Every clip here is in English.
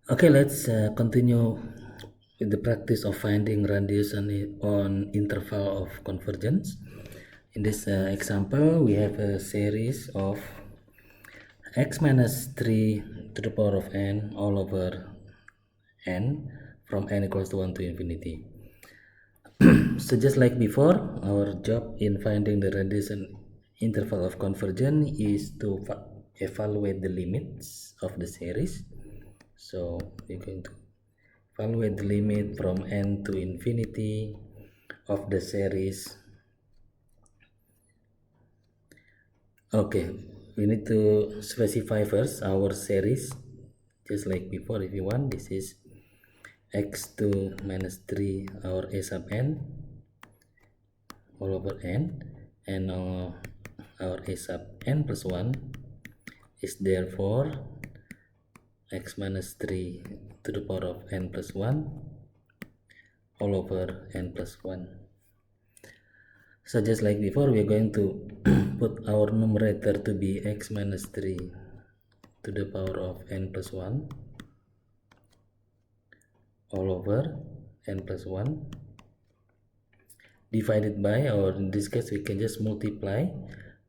Okay, let's continue with the practice of finding radius on interval of convergence. In this example, we have a series of x minus 3 to the power of n all over n from n equals to 1 to infinity. So just like before, our job in finding the radius and interval of convergence is to evaluate the limits of the series. So we're going to evaluate the limit from n to infinity of the series. Okay, we need to specify first our series, just like before. If you want, this is x2 minus 3 our a sub n all over n, and our a sub n plus 1 is therefore x minus 3 to the power of n plus 1 all over n plus 1. So just like before, we are going to put our numerator to be x minus 3 to the power of n plus 1 all over n plus 1 divided by, or in this case we can just multiply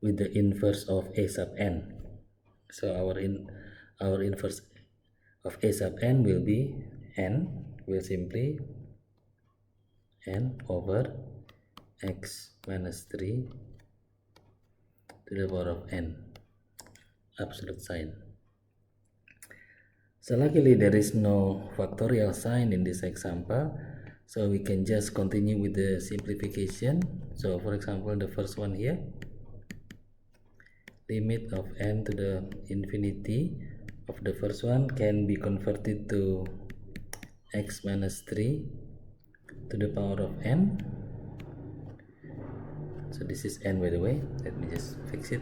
with the inverse of a sub n. So our inverse of a sub n will be n, will simply n over x minus 3 to the power of n, absolute sign. So luckily there is no factorial sign in this example, so we can just continue with the simplification. So for example, the first one here, limit of n to the infinity of the first one can be converted to x minus 3 to the power of n. So this is n, by the way. Let me just fix it.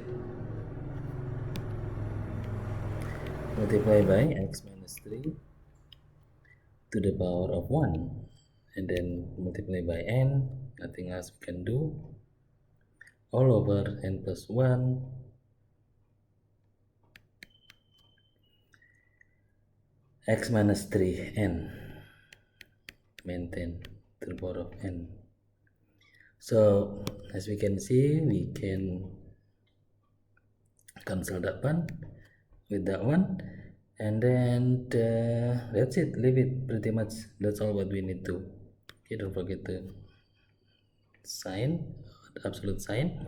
Multiply by x minus 3 to the power of 1, and then multiply by n, nothing else we can do, all over n plus 1 x minus 3 n, maintain to the power of n. So as we can see, we can cancel that one with that one, and then that's it. Leave it, pretty much that's all what we need to. Okay, don't forget the sign, absolute sign.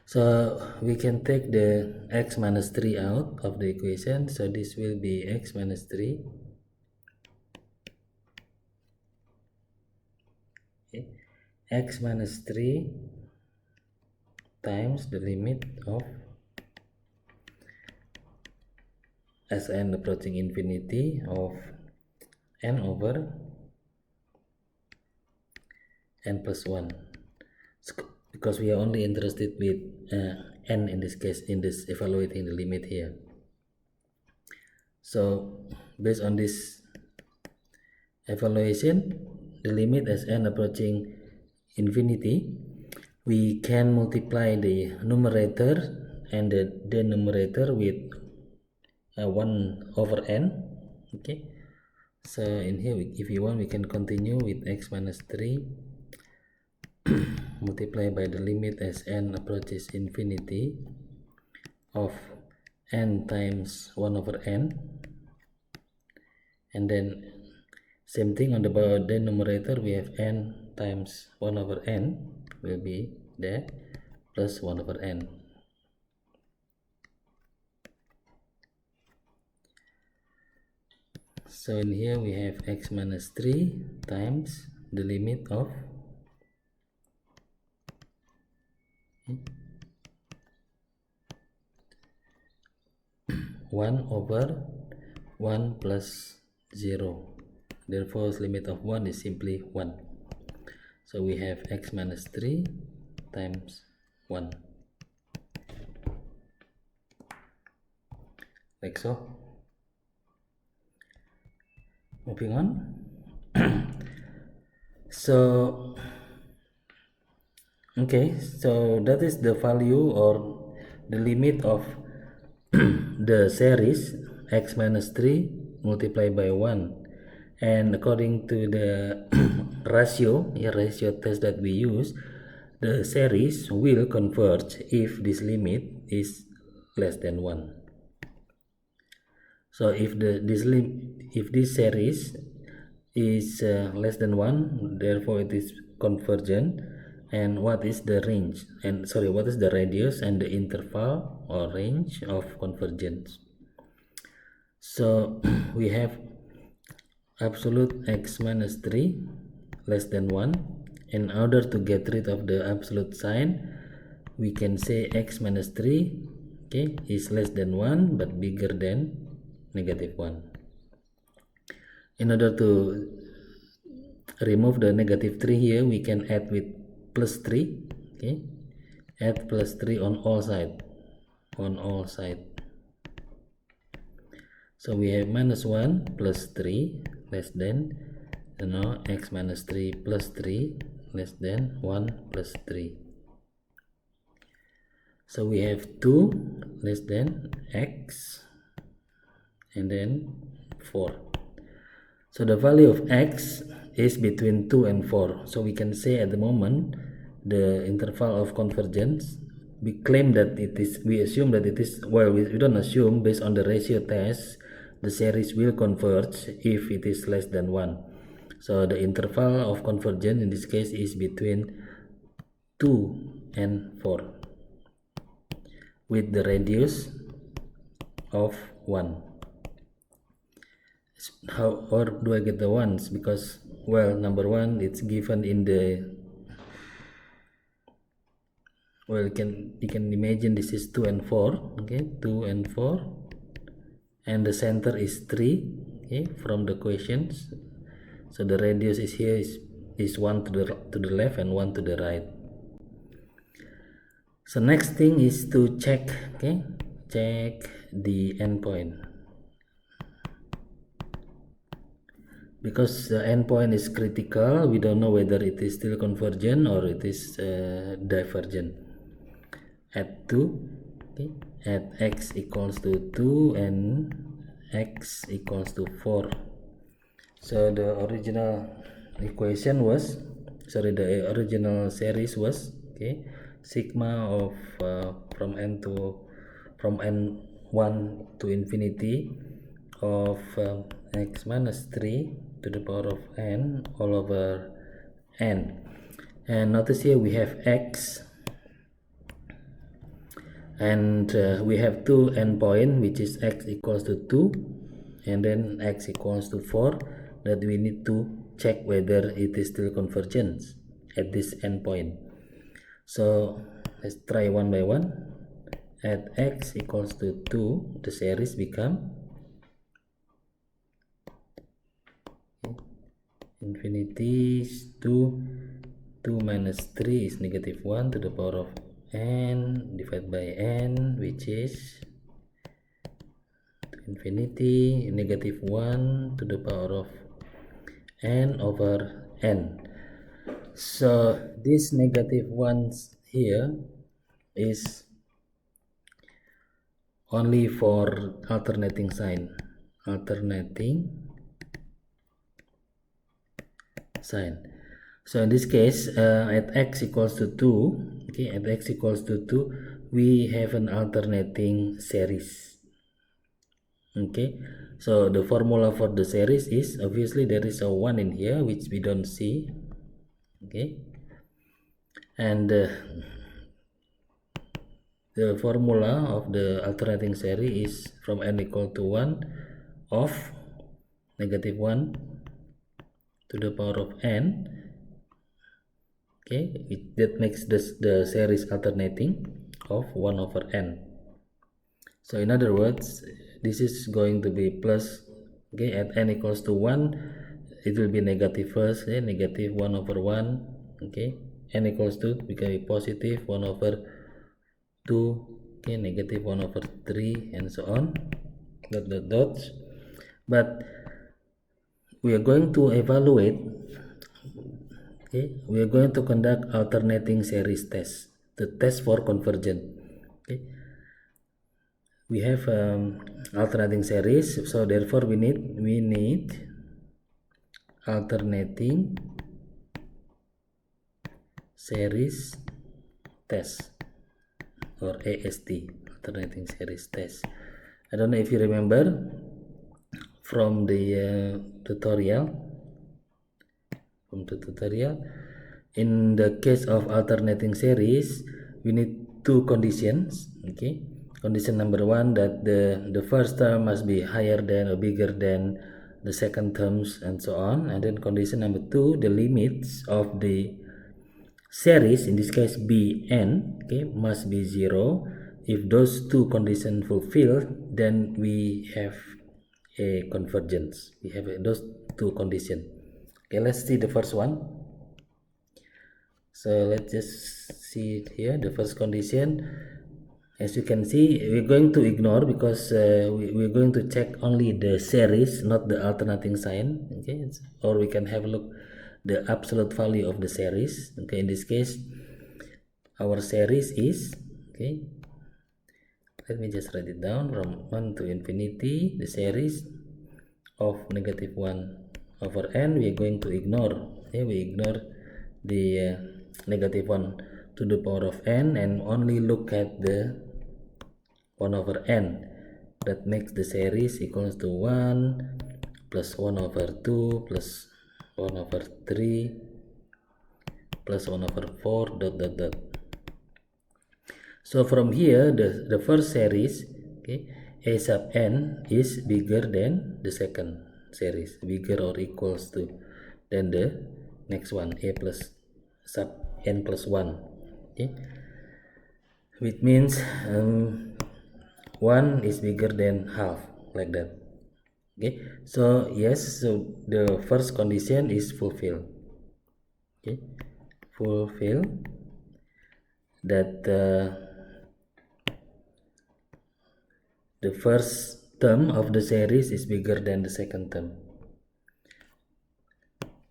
So we can take the x minus 3 out of the equation, so this will be x minus 3 x minus 3 times the limit of as n approaching infinity of n over n plus 1, because we are only interested with n in this case, in this evaluating the limit here. So based on this evaluation, the limit as n approaching infinity, we can multiply the numerator and the denominator with 1 over n. Okay, so in here, if you want, we can continue with x minus 3 multiply by the limit as n approaches infinity of n times 1 over n, and then same thing on the denominator, we have n times 1 over n will be there, plus 1 over n. So in here we have x minus 3 times the limit of 1 over 1 plus 0. Therefore limit of 1 is simply 1. So we have x minus 3 times 1, like so. Moving on. So okay, so that is the value or the limit of the series x minus 3 multiplied by 1, and according to the ratio test that we use, the series will converge if this limit is less than 1. So if this series is less than 1, therefore it is convergent. And what is the range, what is the radius and the interval or range of convergence? So we have absolute x minus 3 less than 1. In order to get rid of the absolute sign, we can say x minus 3, okay, is less than 1 but bigger than negative 1. In order to remove the negative 3 here, we can add with plus 3, okay, add plus 3 on all sides. So we have minus 1 plus 3 less than, x minus 3 plus 3 less than 1 plus 3. So we have 2 less than x and then 4. So the value of x is between 2 and 4. So we can say at the moment the interval of convergence, we assume that it is, well, we don't assume, based on the ratio test, the series will converge if it is less than 1. So the interval of convergence in this case is between 2 and 4 with the radius of 1. How or do I get the ones? Because, well, number 1, it's given in the, well, you can imagine this is 2 and 4, okay, 2 and 4, and the center is 3, okay, from the questions. So the radius is here is 1 to the left and 1 to the right. So next thing is to check, okay, check the endpoint, because the endpoint is critical. We don't know whether it is still convergent or it is divergent. At 2, okay, at x equals to 2 and x equals to 4. So the original equation was, the original series was, okay, sigma of from n1 to infinity of x minus 3 to the power of n all over n. And notice here we have x, and we have two endpoints, which is x equals to 2 and then x equals to 4, that we need to check whether it is still convergent at this endpoint. So let's try one by one. At x equals to 2, the series become infinity to 2 minus 3 is negative 1 to the power of n divided by n, which is infinity negative 1 to the power of n over n. So this negative ones here is only for alternating sign. So in this case, at x equals to 2, okay, at x equals to 2, we have an alternating series. Okay, so the formula for the series is, obviously there is a 1 in here which we don't see, okay, and the formula of the alternating series is from n equal to 1 of negative 1 to the power of n, okay, that makes the series alternating of 1 over n. So in other words, this is going to be plus, okay, at n equals to 1, it will be negative first, okay, negative 1 over 1, okay, n equals to become positive 1 over 2, okay, negative 1 over 3, and so on, dots. But we are going to evaluate, okay, we are going to conduct alternating series test, the test for convergence, okay. we have alternating series, so therefore we need alternating series test, or AST, alternating series test. I don't know if you remember from the tutorial. In the case of alternating series, we need two conditions. Okay, condition number one, that the first term must be higher than or bigger than the second terms, and so on. And then condition number two, the limits of the series, in this case Bn, okay, must be 0. If those two conditions fulfilled, then we have a convergence. We have those two conditions. Okay, let's see the first one. So let's just see it here. The first condition, as you can see, we're going to ignore, because we're going to check only the series, not the alternating sign. Okay, or we can have a look the absolute value of the series. Okay, in this case our series is, okay, let me just write it down, from 1 to infinity, the series of -1/n. We are going to ignore, okay, we ignore the -1 to the power of n, and only look at the 1/n. That makes the series equals to 1 plus 1/2 plus 1/3 plus 1/4 ... So from here, the first series, okay, a sub n is bigger than the second series, bigger or equals to than the next one, a plus sub n plus 1. Okay, which means 1 is bigger than half, like that. Okay, so yes, so the first condition is fulfilled. Okay, fulfill that the first term of the series is bigger than the second term.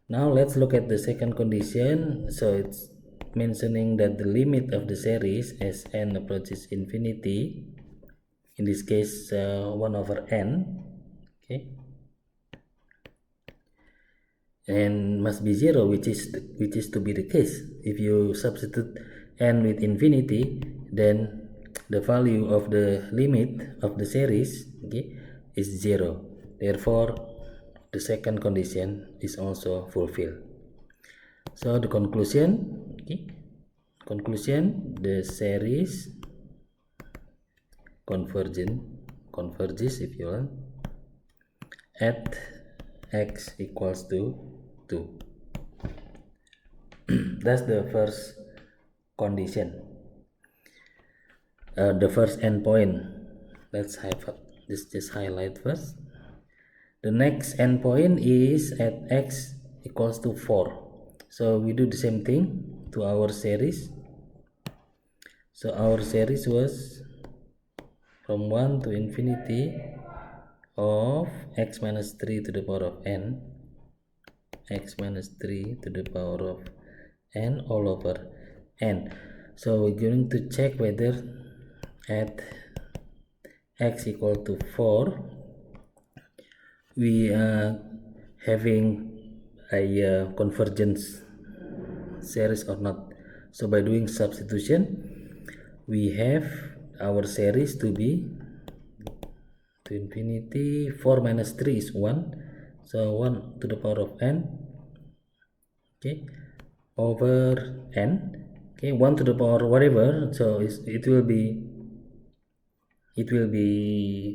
Now let's look at the second condition. So it's mentioning that the limit of the series as n approaches infinity, in this case 1/n, okay, and must be 0, which is to be the case. If you substitute n with infinity, then the value of the limit of the series, okay, is 0. Therefore the second condition is also fulfilled. So the conclusion, okay, the series converges, if you want, at x equals to 2. That's the first condition, the first endpoint. Let's have just highlight first. The next endpoint is at x equals to 4. So we do the same thing to our series. So our series was from 1 to infinity of x minus 3 to the power of n, x minus 3 to the power of n all over n. So we're going to check whether at x equal to 4 we are having a convergence series or not. So by doing substitution, we have our series to be to infinity. 4 minus 3 is 1, so 1 to the power of n, okay, over n, okay, 1 to the power whatever, so it will be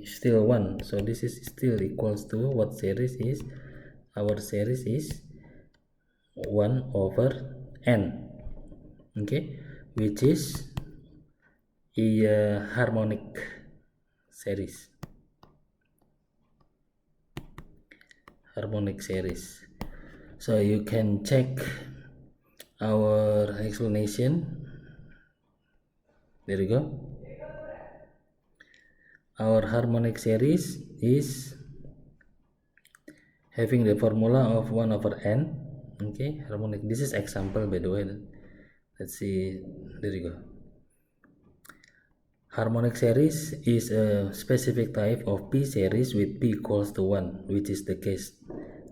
still 1. So this is still equals to what series is? Our series is 1 over n, okay, which is a harmonic series. So you can check our explanation. There you go. Our harmonic series is having the formula of 1 over n. Okay, harmonic. This is example, by the way. Let's see. There you go. Harmonic series is a specific type of P series with P equals to 1, which is the case.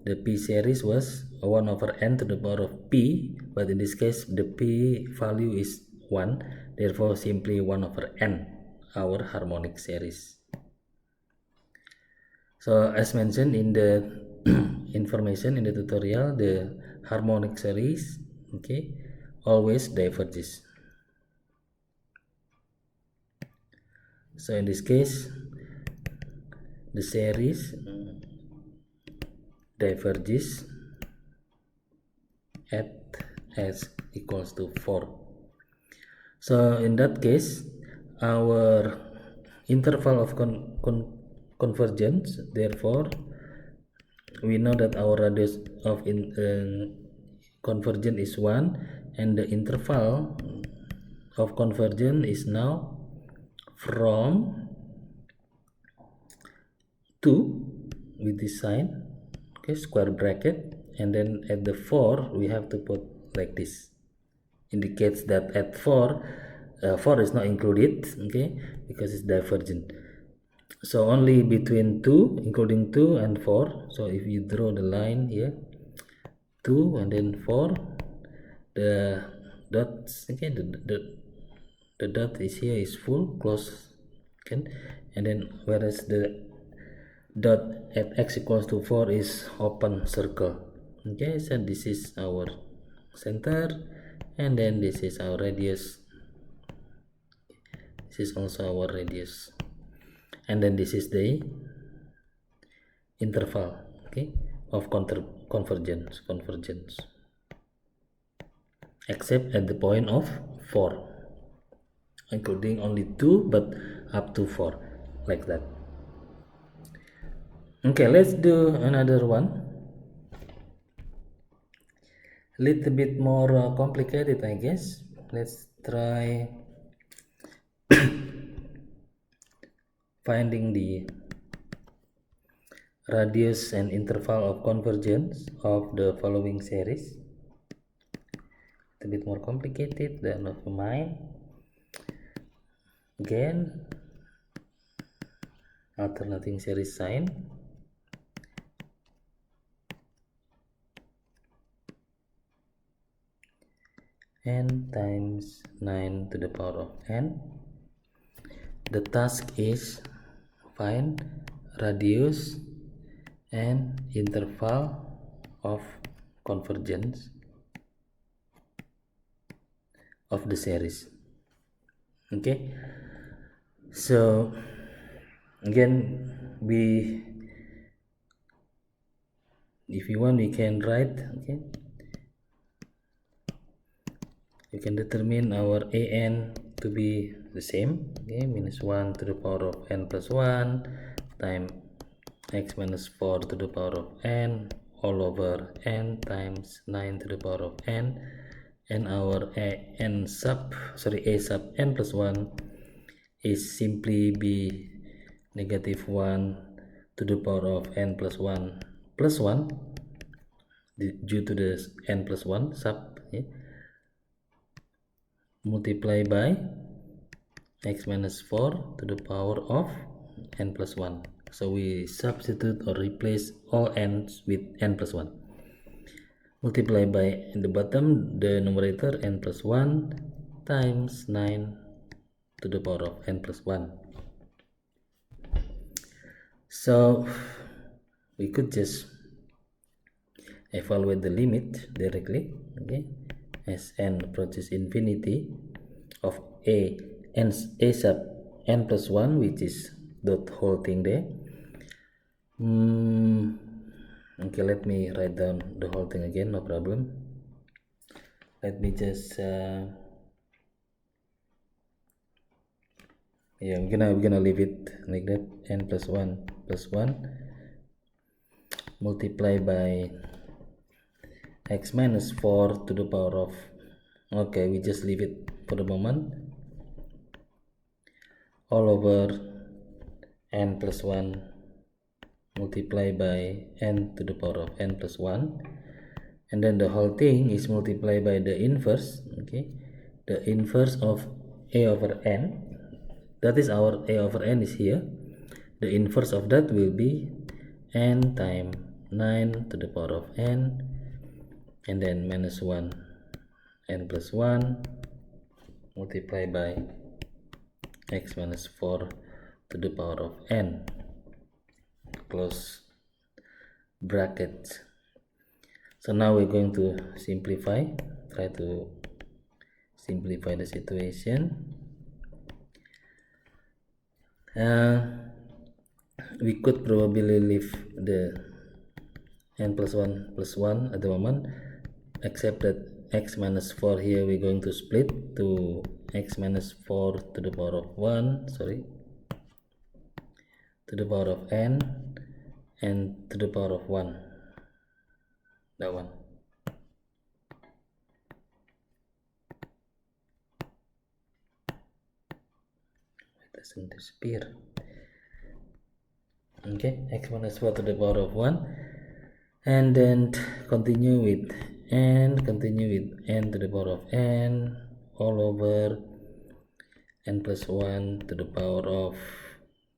The P series was 1 over n to the power of P, but in this case the P value is 1, therefore simply 1 over n, our harmonic series. So as mentioned in the information in the tutorial, the harmonic series, okay, always diverges. So in this case, the series diverges at s equals to 4. So in that case, our interval of convergence, therefore we know that our radius of convergence is 1, and the interval of convergence is now from 2 with this sign, okay, square bracket, and then at the 4 we have to put like this, indicates that at 4 4 is not included, okay, because it's divergent. So only between 2, including 2 and 4. So if you draw the line here, 2 and then 4, the dots, okay, the dot is here is full, close, okay, and then whereas the dot at x equals to 4 is open circle, okay. So this is our center, and then this is our radius, this is also our radius, and then this is the interval, okay, of convergence, except at the point of 4, including only 2 but up to 4, like that. Okay, let's do another one, a little bit more complicated, I guess. Let's try finding the radius and interval of convergence of the following series. A bit more complicated than of mine. Again, alternating series sign, n times 9 to the power of n. The task is find radius and interval of convergence of the series, okay. So again, if you want, we can write, okay, you can determine our an to be the same, okay, minus 1 to the power of n plus 1 times x minus 4 to the power of n all over n times 9 to the power of n, and our a sub n plus 1 is simply be negative 1 to the power of n plus 1 plus 1 due to the n plus 1 sub, okay, multiply by x minus 4 to the power of n plus 1. So we substitute or replace all n's with n plus 1. Multiply by, in the bottom, the numerator n plus 1 times 9 to the power of n plus 1. So we could just evaluate the limit directly, okay, as n approaches infinity of a sub n plus 1, which is that whole thing there. Okay, let me write down the whole thing again, no problem. Let me just yeah, we're gonna leave it like that, n plus 1 multiply by x minus 4 to the power of, okay, we just leave it for the moment, all over n plus 1 multiply by n to the power of n plus 1, and then the whole thing is multiplied by the inverse, okay, the inverse of a over n, that is our a over n is here. The inverse of that will be n times 9 to the power of n, and then minus 1, n plus 1 multiplied by x minus 4 to the power of n, close bracket. So now we're going to try to simplify the situation. We could probably leave the n plus 1 at the moment, except that x minus 4 here we're going to split to x minus 4 to the power of 1, to the power of n, and to the power of 1, that one. It doesn't disappear. Okay, x minus 4 to the power of 1, and then continue with n to the power of n all over n plus 1 to the power of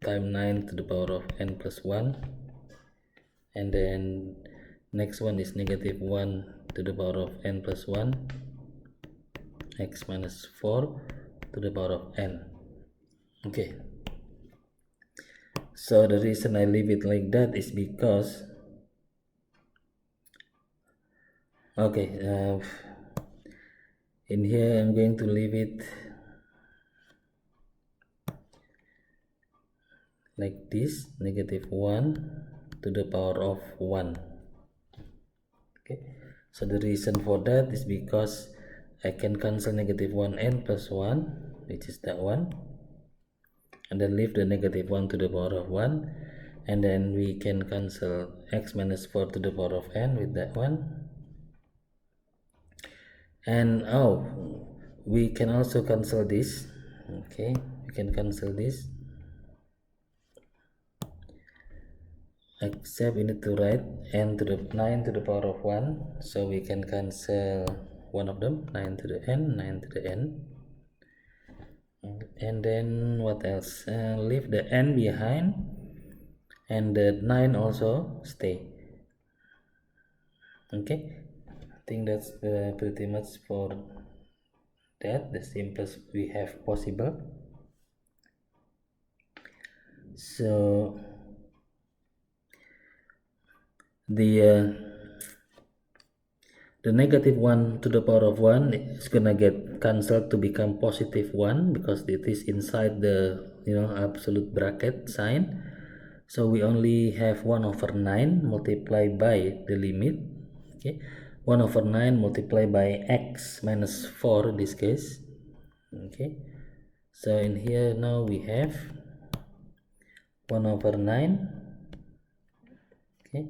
times 9 to the power of n plus 1, and then next one is negative 1 to the power of n plus 1, x minus 4 to the power of n. Okay, so the reason I leave it like that is because in here I'm going to leave it like this, negative 1 to the power of 1. Okay, so the reason for that is because I can cancel negative 1n plus 1, which is that one, and then leave the negative 1 to the power of 1, and then we can cancel x minus 4 to the power of n with that one, and we can also cancel this. Okay, we can cancel this, except we need to write n to the 9 to the power of 1, so we can cancel one of them, 9 to the n, and then what else, leave the n behind, and the 9 also stay. Okay, I think that's pretty much for that, the simplest we have possible. So the negative 1 to the power of 1 is gonna get cancelled to become positive 1 because it is inside the absolute bracket sign. So we only have 1 over 9 multiplied by the limit. Okay, 1 over 9 multiplied by x minus 4 in this case. Okay, so in here now we have 1 over 9, okay,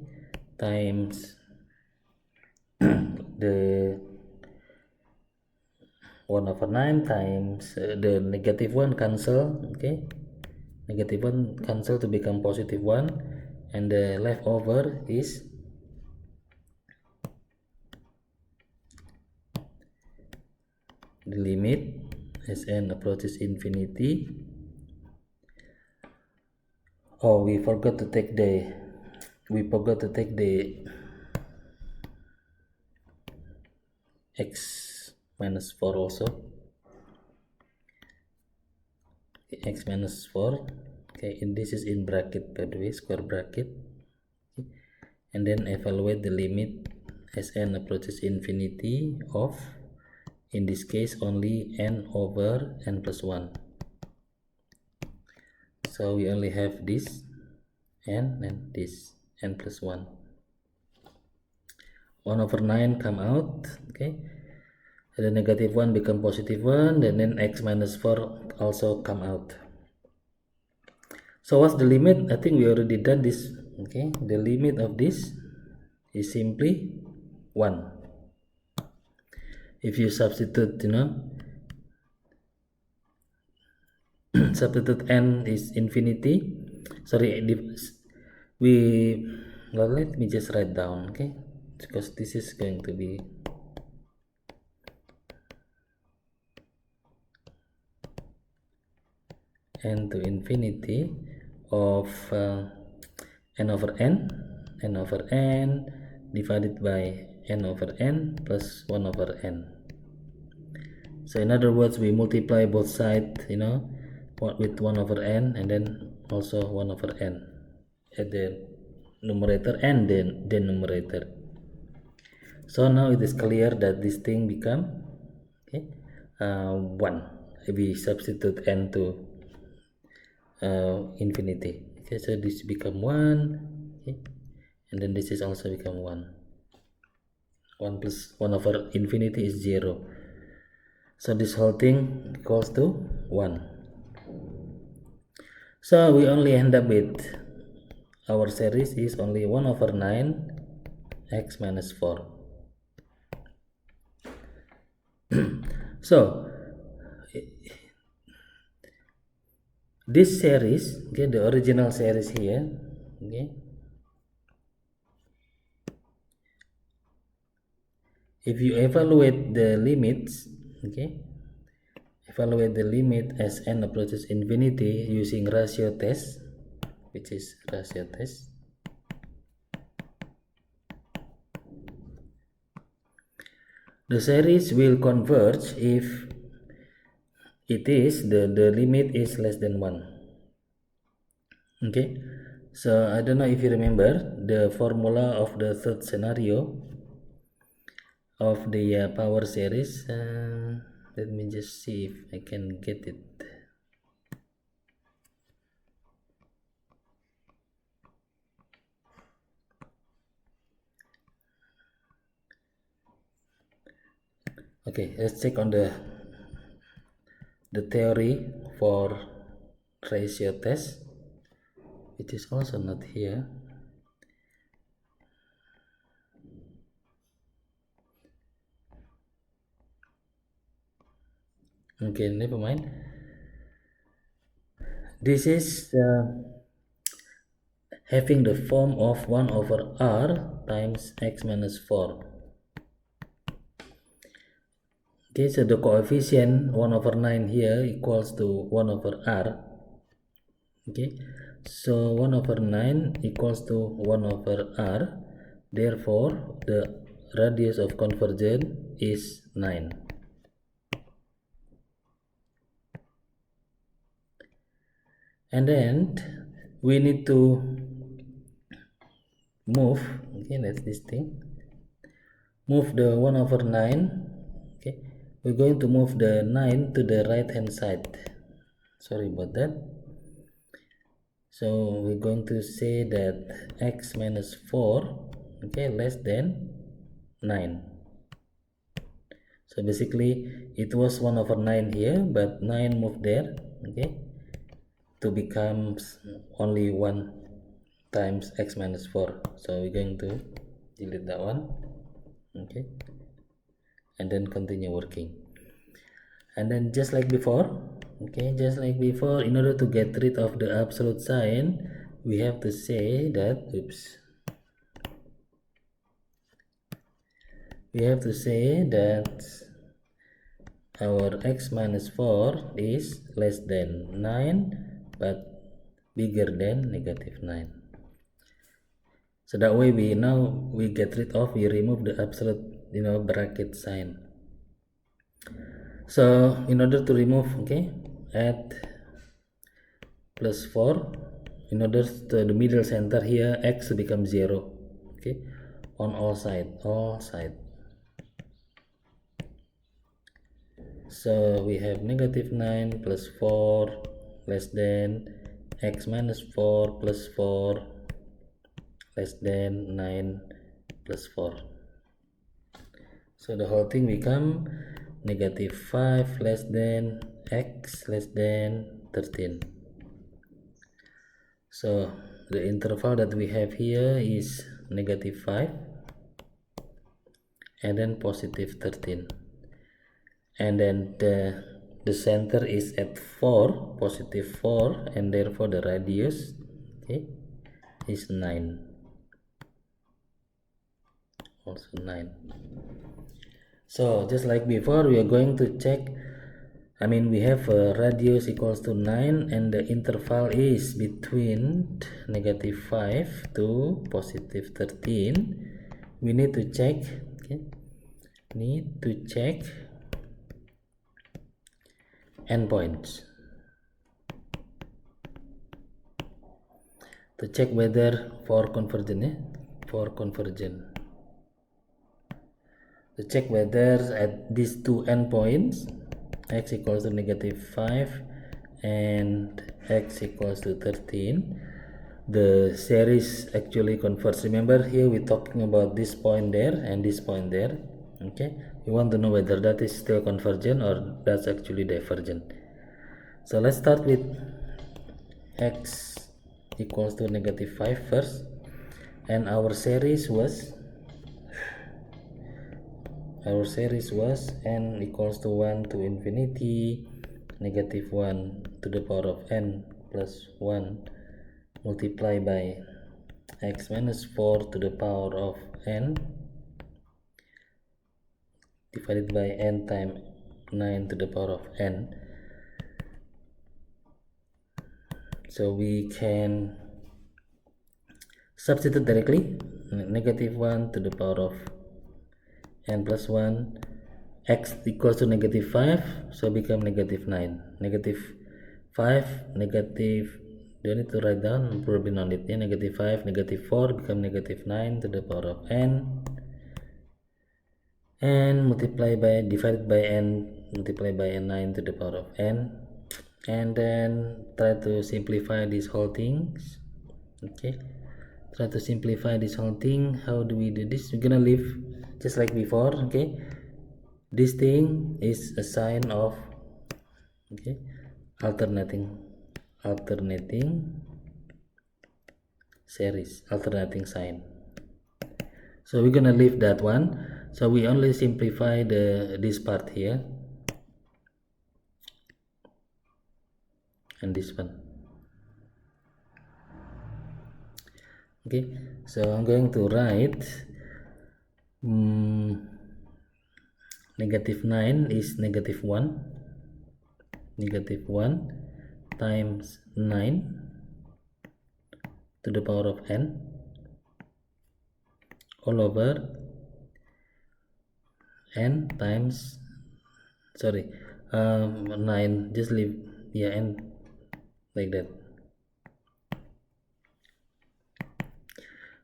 times the 1 over 9 times the negative 1 cancel. Okay, negative 1 cancel to become positive 1, and the leftover is the limit as n approaches infinity. We forgot to take the x minus 4 also. X minus 4, okay, and this is in bracket, by the way, square bracket. Okay. And then evaluate the limit as n approaches infinity of, in this case, only n over n plus 1. So we only have this n and this n plus 1. 1 over 9 come out. Okay, the negative 1 become positive 1, and then x minus 4 also come out. So what's the limit? I think we already done this. Okay, the limit of this is simply 1. If you substitute, substitute n is infinity, let me just write down, okay, because this is going to be n to infinity of n over n divided by n over n plus 1 over n. So in other words, we multiply both sides, with 1 over n, and then also 1 over n at the numerator and the denominator. So now it is clear that this thing become 1. We substitute n to infinity. Okay, so this become 1, okay, and then this is also become 1. 1 plus 1 over infinity is 0. So this whole thing equals to 1. So we only end up with our series is only 1 over 9 x minus 4. So this series, okay, the original series here, okay, if you evaluate the limits, okay, evaluate the limit as n approaches infinity using ratio test, which is ratio test, the series will converge if it is the limit is less than 1. Okay, so I don't know if you remember the formula of the third scenario of the power series. Let me just see if I can get it. Okay, let's check on the theory for ratio test, which is also not here. Okay, never mind. This is having the form of 1 over r times x minus 4. Okay, so the coefficient 1 over 9 here equals to 1 over r. Okay, so 1 over 9 equals to 1 over r. Therefore, the radius of convergence is 9. And then we need to move, okay, that's this thing, move the 1 over 9, okay, we're going to move the 9 to the right hand side. Sorry about that. So we're going to say that x minus 4, okay, less than 9. So basically it was 1 over 9 here, but 9 moved there, okay, to become only 1 times x minus 4. So we're going to delete that one, okay, and then continue working. And then just like before, okay, just like before, in order to get rid of the absolute sign, we have to say that, we have to say that our x minus 4 is less than 9 but bigger than negative 9. So that way we get rid of, we remove the absolute bracket sign. So in order to remove, okay, add plus 4, in order to the middle center here x becomes 0, okay, on all side. So we have negative 9 plus 4 less than x minus 4 plus 4 less than 9 plus 4. So the whole thing become negative 5 less than x less than 13. So the interval that we have here is negative 5 and then positive 13. And then the center is at 4, positive 4, and therefore the radius, okay, is 9, also 9. So just like before, we are going to check we have a radius equals to 9 and the interval is between -5 to +13. We need to check, okay, endpoints to check whether for convergence, to check whether at these two endpoints x equals to -5 and x equals to 13 the series actually converge. Remember, here we're talking about this point there and this point there. Okay, we want to know whether that is still convergent or that's actually divergent. So let's start with x equals to -5 first, and our series was n equals to 1 to infinity -1 to the power of n plus 1 multiplied by x minus 4 to the power of n divided by n times 9 to the power of n. So we can substitute directly -1 to the power of n plus 1, x equals to -5, so become -9, -5, negative, don't need to write down, probably not it, yeah, -5, -4 become -9 to the power of n, and multiply by, divided by n, multiply by n 9 to the power of n, and then try to simplify these whole things. Okay, try to simplify this whole thing. How do we do this? We're gonna leave just like before. Okay, this thing is a sign of, okay, alternating series, alternating sign. So we're gonna leave that one. So we only simplify this part here and this one. Okay, so I'm going to write -9 is -1 times 9 to the power of n all over n times, 9, just leave, yeah, n like that.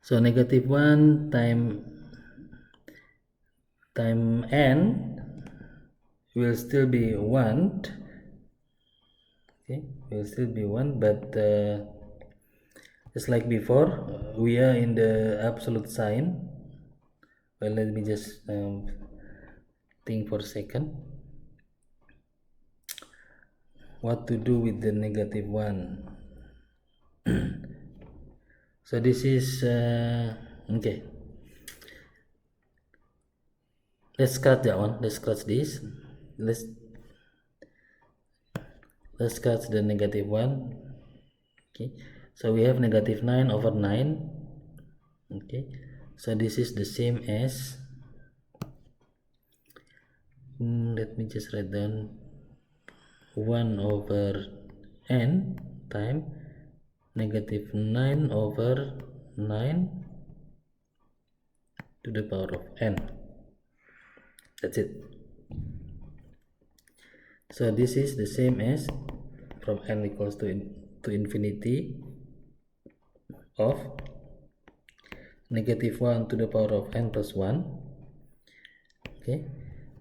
So -1 time n will still be 1. Okay, will still be 1, but just like before, we are in the absolute sign. Well, let me just think for a second what to do with the -1. So this is okay, let's scratch that one, let's scratch this, let's scratch the -1. Okay, so we have -9 over 9. Okay, so this is the same as, let me just write down 1 over n time -9 over 9 to the power of n. That's it. So this is the same as from n equals to infinity of -1 to the power of n plus 1. Okay,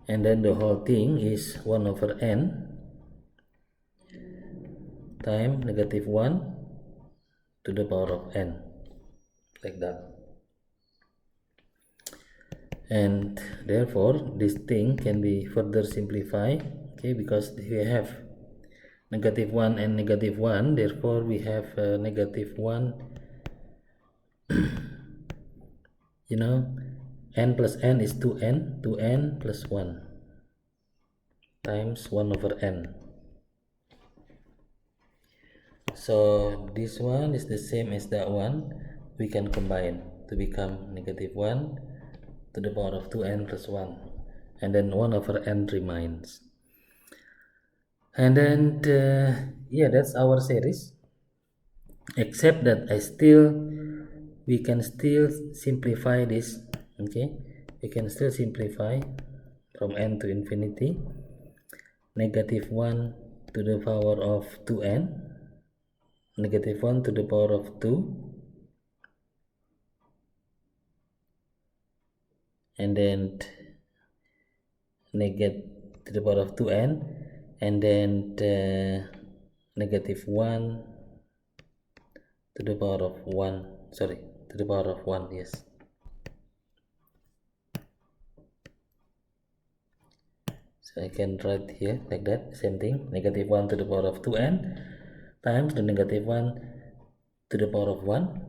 and then the whole thing is 1 over n time -1 to the power of n, like that. And therefore this thing can be further simplified, okay, because we have -1 and -1, therefore we have -1 n plus n is 2n plus 1 times 1 over n. So this one is the same as that one. We can combine to become -1 to the power of 2n plus 1, and then 1 over n remains. And then yeah, that's our series, except that we can still simplify this. Okay, we can still simplify from n to infinity, negative 1 to the power of 2n, negative 1 to the power of 2, and then negative to the power of 2n, and then negative 1 to the power of 1, sorry, to the power of 1, yes. So I can write here like that, same thing, negative 1 to the power of 2n times the negative 1 to the power of 1,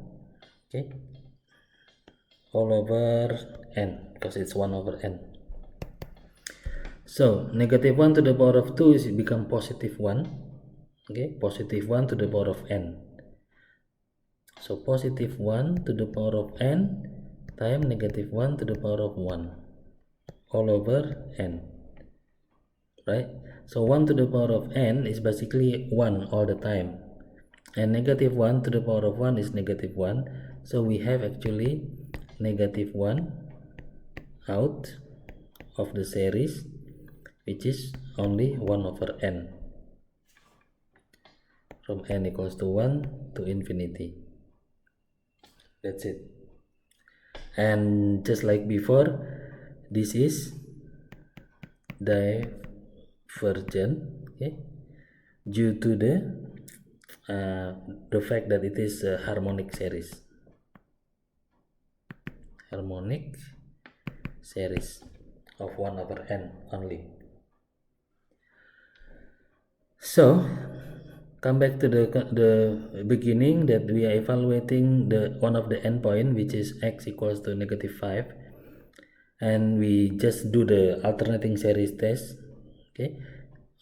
okay, all over n, because it's 1 over n. So negative 1 to the power of 2 is become positive 1, okay, positive 1 to the power of n. So positive 1 to the power of n times negative 1 to the power of 1 all over n, right? So 1 to the power of n is basically 1 all the time, and negative 1 to the power of 1 is negative 1, so we have actually negative 1 out of the series, which is only 1 over n, from n equals to 1 to infinity. That's it. And just like before, this is divergent, okay, due to the fact that it is a harmonic series, of 1 over n only. So come back to the beginning, that we are evaluating the one of the endpoint, which is x equals to negative 5, and we just do the alternating series test, okay,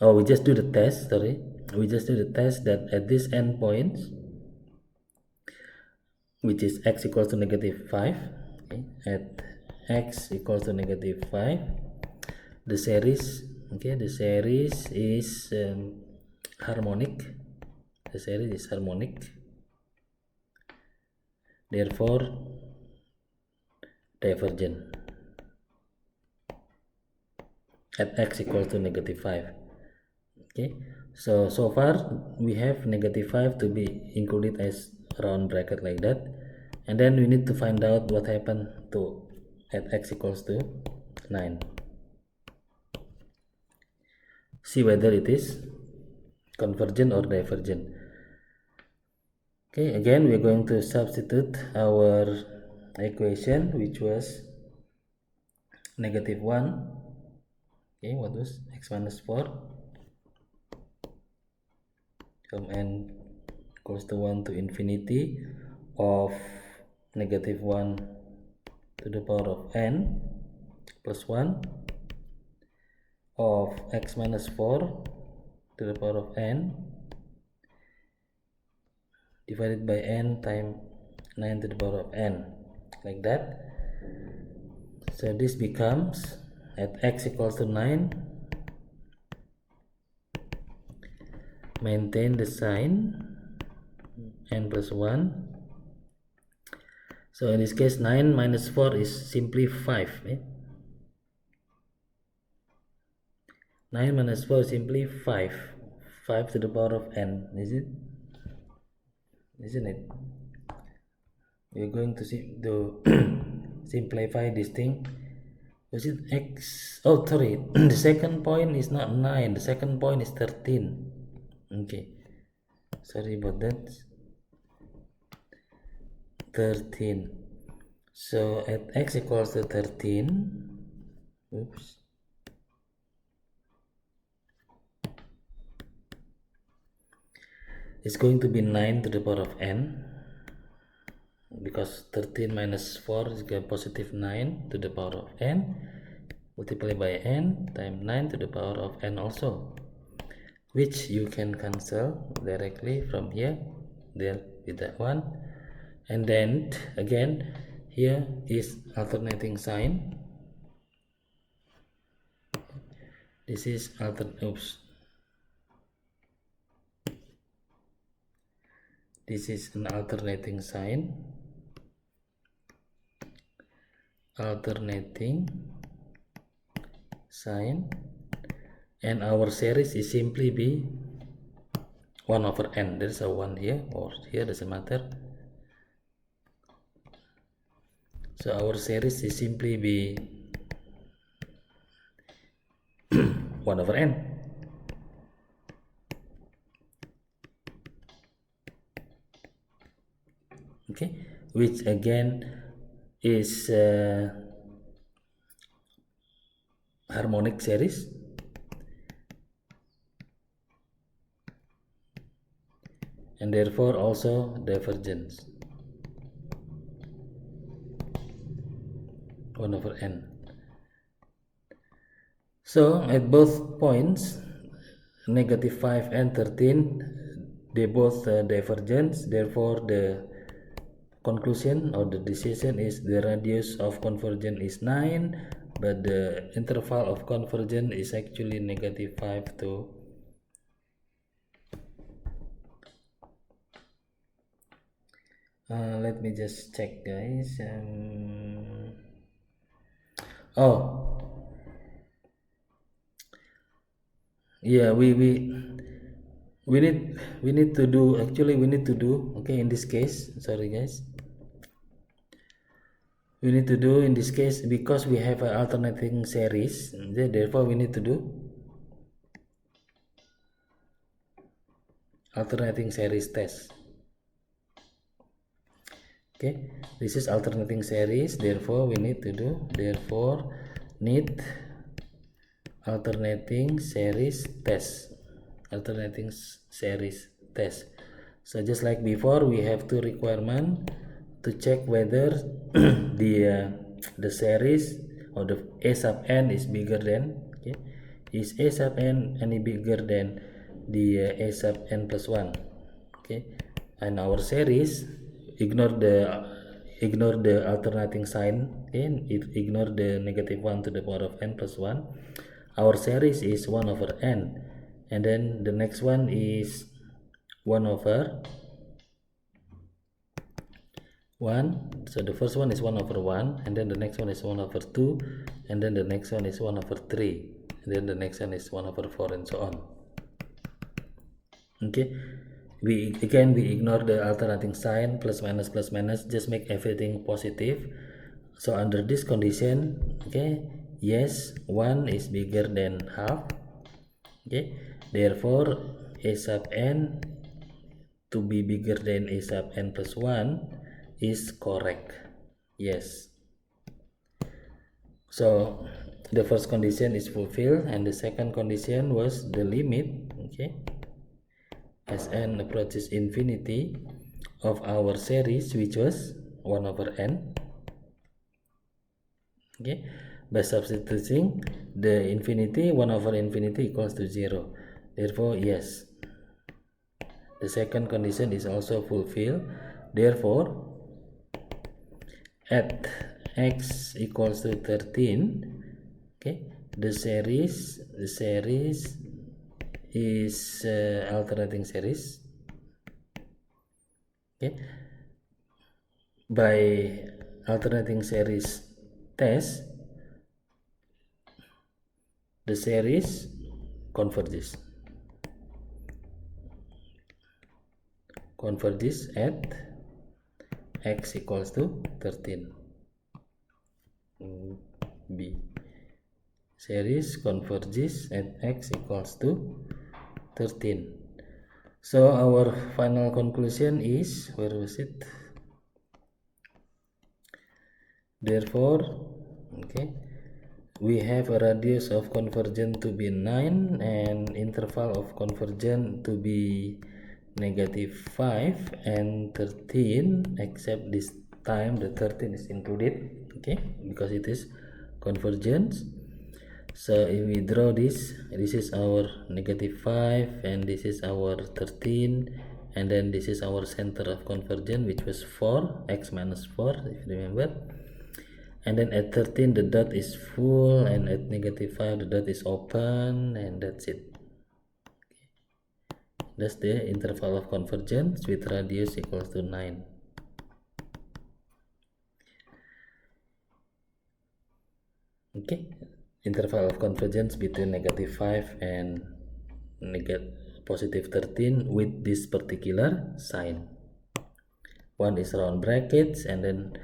we just do the test that at this endpoint, which is x equals to negative 5, okay, at x equals to negative 5, the series is harmonic. The series is harmonic, therefore divergent at x equals to negative 5. Okay, so far we have negative 5 to be included as round bracket like that, and then we need to find out what happened to at x equals to 9. See whether it is convergent or divergent. Okay, again we're going to substitute our equation, which was negative 1. Okay, what was x minus 4 from n equals to 1 to infinity of negative 1 to the power of n plus 1 of x minus 4 to the power of n divided by n times 9 to the power of n, like that. So this becomes at x equals to 9, maintain the sign n plus 1. So in this case 9 minus 4 is simply 5, 9 minus 4 is simply 5 to the power of n, isn't it? We're going to simplify this thing. Was it x? Oh, sorry. The second point is not 9. The second point is 13. Okay. Sorry about that. 13. So at x equals to 13. Oops. It's going to be 9 to the power of n, because 13 minus 4 is positive 9 to the power of n, multiplied by n times 9 to the power of n also, which you can cancel directly from here, there with that one. And then again here is alternating sign. This is This is an alternating sign. And our series is simply be 1 over n. There's a 1 here or here, doesn't matter. So our series is simply be 1 over n. Okay, which again is harmonic series, and therefore also divergence 1 over n. So at both points, -5 and 13, they both divergence. Therefore the conclusion or the decision is the radius of convergence is 9, but the interval of convergence is actually -5 to let me just check, guys. Yeah, we need to do, actually we need to do, okay, in this case, sorry guys, we need to do in this case, because we have an alternating series, therefore we need to do alternating series test. Okay, this is alternating series, therefore we need to do, need alternating series test. So just like before, we have two requirements to check whether the series or the a sub n is bigger than, okay, is a sub n any bigger than the a sub n plus 1. Okay, and our series, ignore the alternating sign, okay, ignore the -1 to the power of n plus 1. Our series is 1 over n, and then the next one is 1 over 1. So the first one is 1 over 1, and then the next one is 1 over 2, and then the next one is 1 over 3, and then the next one is 1 over 4, and so on. Okay, we ignore the alternating sign, plus minus, just make everything positive. So under this condition, okay, yes, 1 is bigger than half. Okay, therefore a sub n to be bigger than a sub n plus 1 is correct. Yes, so the first condition is fulfilled, and the second condition was the limit, okay, as n approaches infinity of our series, which was 1 over n. Okay, by substituting the infinity, 1 over infinity equals to 0. Therefore, yes, the second condition is also fulfilled. Therefore, at x equals to 13, okay, the series is alternating series. Okay, by alternating series test, the series converges at x equals to 13. B, series converges at x equals to 13. So our final conclusion is, where was it? Therefore, okay, we have a radius of convergence to be 9 and interval of convergence to be -5 and 13, except this time the 13 is included, okay, because it is convergence. So if we draw this is our -5 and this is our 13, and then this is our center of convergence, which was 4, x minus 4, if you remember. And then at 13 the dot is full, and at -5 the dot is open, and that's it. That's the interval of convergence with radius equals to 9. Okay, interval of convergence between -5 and positive 13 with this particular sign. One is round brackets and then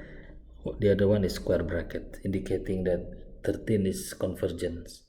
the other one is square bracket, indicating that 13 is convergence.